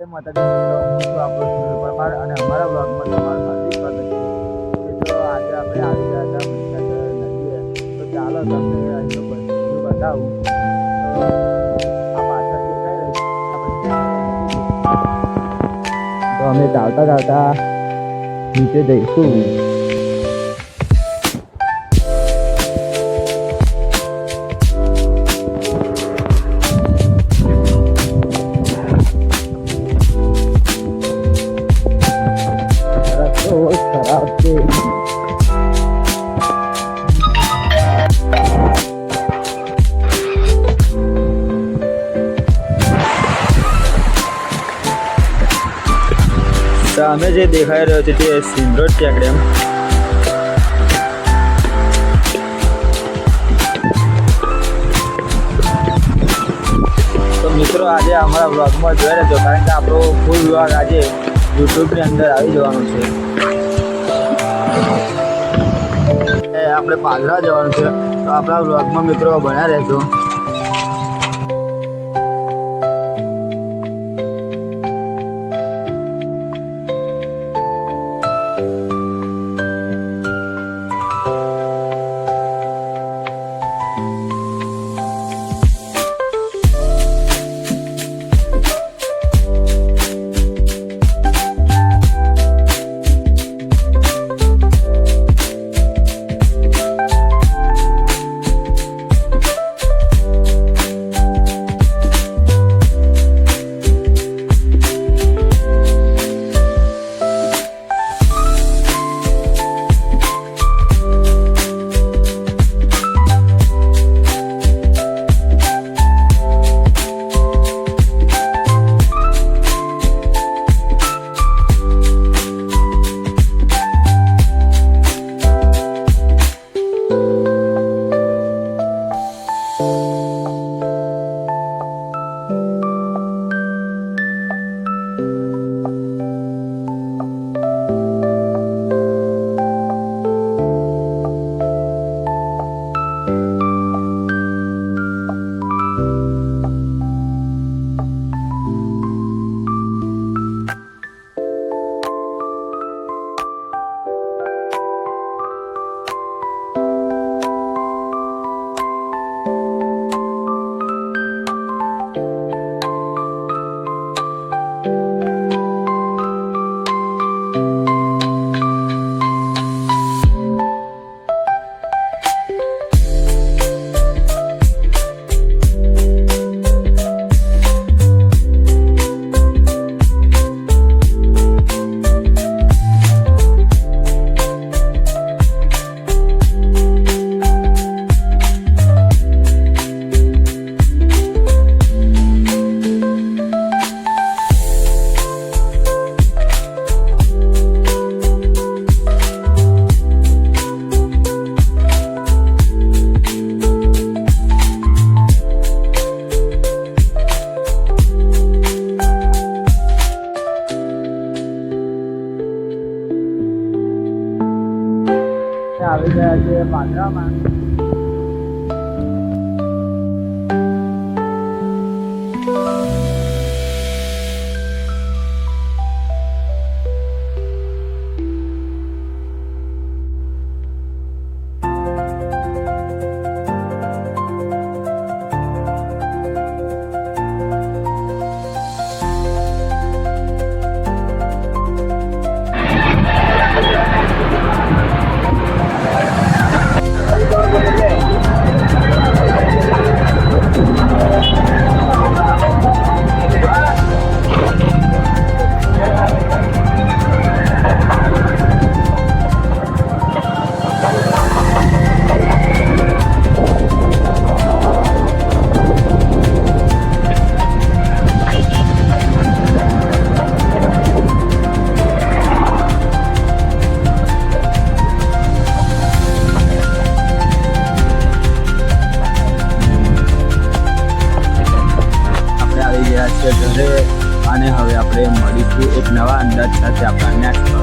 માતાજી હું છું આપણો સુનિલ પરમાર અને અમારા બ્લોગમાં તમારું હાર્દિક સ્વાગત છે. મિત્રો આજે આપણે આવી ગયા હતા મહીસાગર નદીએ, તો ચાલો તમને અહીંનો બધું બતાવું. તો આ પાછળ દેખાઈ રહી તો અમે ચાલતા ચાલતા નીચે જઈશું. ખરાબ છે. સામે જે દેખાઈ રહ્યો છે તે સિંધરોડ ચેક ડેમ. તો મિત્રો આજે અમારા બ્લોગમાં જોઈ રહેજો, કારણ કે આપણો ફૂલ બ્લોગ આજે યુટ્યુબની અંદર આવી જવાનું છે. આપણે પાદરા જવાનું છે, તો આપણા બ્લોગમાં મિત્રો બન્યા રહેજો. આવી ગયા છે પાદરામાં. ઘરે અને હવે આપણે મળીશું એક નવા અંદાજ સાથે આપણા નેક્સ્ટ